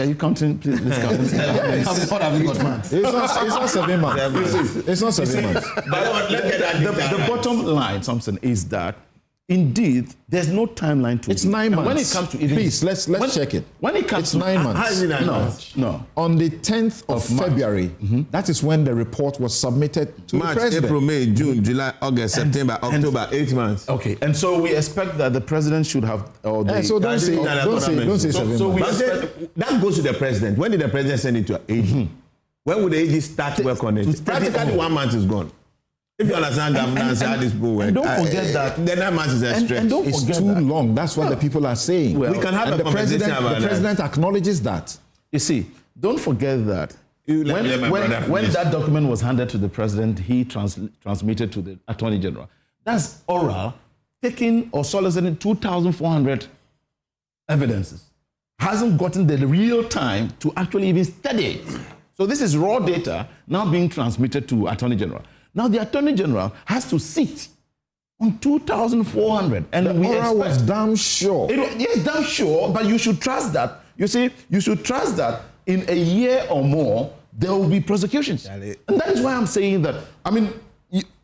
Are you counting? Please count. What have you got, man? It's not 7 months. It's not 7 months. But the bottom line, Samson, is that indeed there's no timeline to it. It's 9 months. When it comes to even, please let's check it. When it comes it's 9 months. How is it 9 months? No. On the 10th of February, that is when the report was submitted to March, the president. April, May, June, July, August, September, October, 8 months. Okay, and so we expect that the president should have. Or the, so don't say 7 months. That goes to the president. When did the president send it to AG? When would the AG start work on it? Practically 1 month is gone. If you understand governance, how this will work. Don't forget that. The 9 months is a stretch. It's too long. That's what the people are saying. Well, we can have and a conversation about that. The president acknowledges that. You see, don't forget that when that document was handed to the president, he transmitted to the Attorney General. That's oral, taking or soliciting 2,400 evidences. Hasn't gotten the real time to actually even study it. So this is raw data now being transmitted to Attorney General. Now the Attorney General has to sit on 2,400, and the oral was damn sure. Yes, damn sure, but you should trust that. You see, you should trust that in a year or more there will be prosecutions, and that is why I'm saying that. I mean,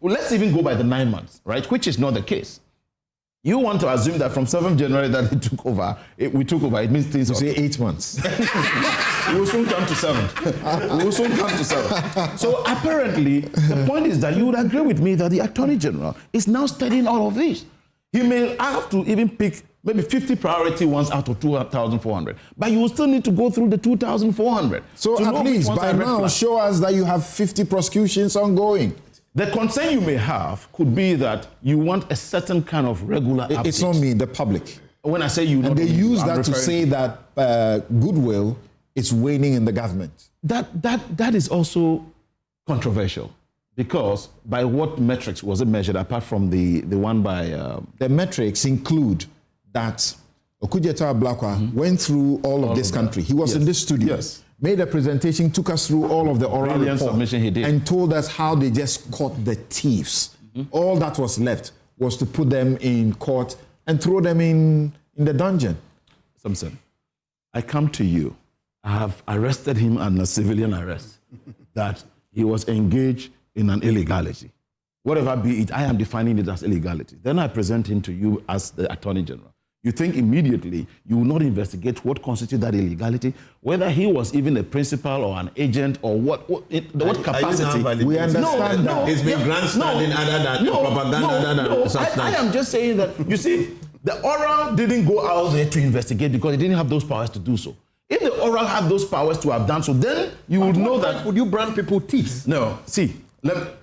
let's even go by the 9 months, right? Which is not the case. You want to assume that from 7th January that we took over, it means things. You say 8 months. We will soon come to 7. So apparently, the point is that you would agree with me that the Attorney General is now studying all of this. He may have to even pick maybe 50 priority ones out of 2,400, but you will still need to go through the 2,400. So at least by now, show us that you have 50 prosecutions ongoing. The concern you may have could be that you want a certain kind of regular update. It's not me, the public. When I say you, and they use that to say that goodwill is waning in the government. That is also controversial, because by what metrics was it measured apart from the one by... The metrics include that Okudzeto Ablakwa went through all of this country. He was in this studio. Yes. Made a presentation, took us through all of the oral report, submission he did, and told us how they just caught the thieves. All that was left was to put them in court and throw them in the dungeon. Samson, I come to you. I have arrested him on a civilian arrest, that he was engaged in an illegality. Whatever be it, I am defining it as illegality. Then I present him to you as the Attorney General. You think immediately you will not investigate what constitutes that illegality, whether he was even a principal or an agent or what capacity. We understand that. It's been grandstanding other than propaganda. I am just saying that, you see, the oral didn't go out there to investigate because it didn't have those powers to do so. If the oral had those powers to have done so, then you would know that. Would you brand people thieves? No. See,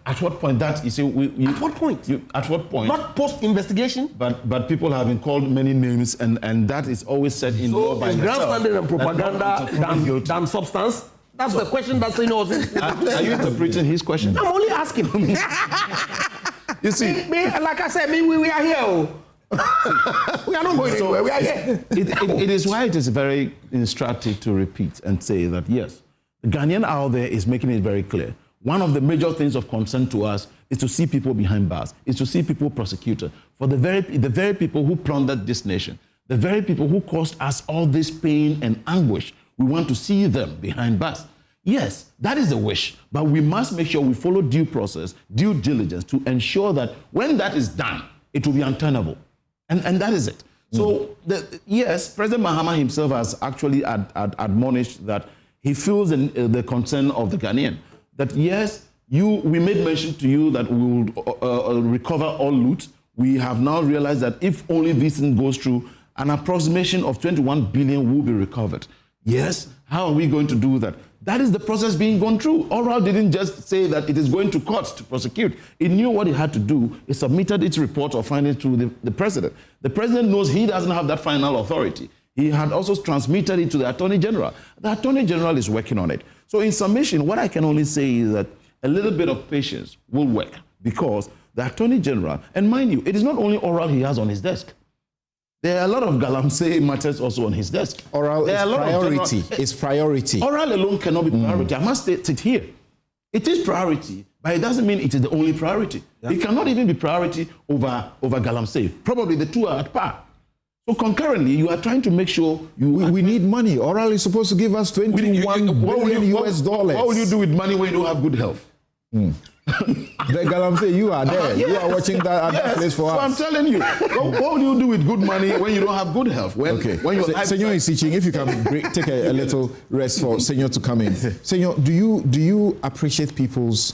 at what point that, you see, at what point? At what point? Not post-investigation? But people have been called many names, and that is always said in law by itself. So grandstanding and propaganda than substance? That's the question that's in us. Are you interpreting his question? I'm only asking. You see, like I said, we are here. We are not going anywhere. We are here. It is why it is very instructive to repeat and say that, yes, the Ghanaian out there is making it very clear. One of the major things of concern to us is to see people behind bars, is to see people prosecuted for the very people who plundered this nation, the very people who caused us all this pain and anguish. We want to see them behind bars. Yes, that is the wish, but we must make sure we follow due process, due diligence to ensure that when that is done, it will be untenable. And that is it. So, yes, President Mahama himself has actually admonished that he feels the concern of the Ghanaian. That yes, we made mention to you that we will recover all loot. We have now realized that if only this thing goes through, an approximation of 21 billion will be recovered. Yes, how are we going to do that? That is the process being gone through. Oral didn't just say that it is going to court to prosecute. It knew what it had to do. It submitted its report or findings to the president. The president knows he doesn't have that final authority. He had also transmitted it to the Attorney General. The Attorney General is working on it. So in summation, what I can only say is that a little bit of patience will work, because the Attorney General, and mind you, it is not only oral he has on his desk. There are a lot of Galamsey matters also on his desk. Oral is priority. It's priority. Oral alone cannot be priority. I must state it here. It is priority, but it doesn't mean it is the only priority. Yeah. It cannot even be priority over Galamsey. Probably the two are at par. So concurrently, you are trying to make sure we need money. Oral is supposed to give us $21 billion US dollars. What will you do with money when you don't have good health? The Galamsey, you are there. Yes. You are watching that at that place for so us. I'm telling you, what will you do with good money when you don't have good health? When your life... Senor is teaching. If you can take a little rest for Senor to come in. Senor, do you appreciate people's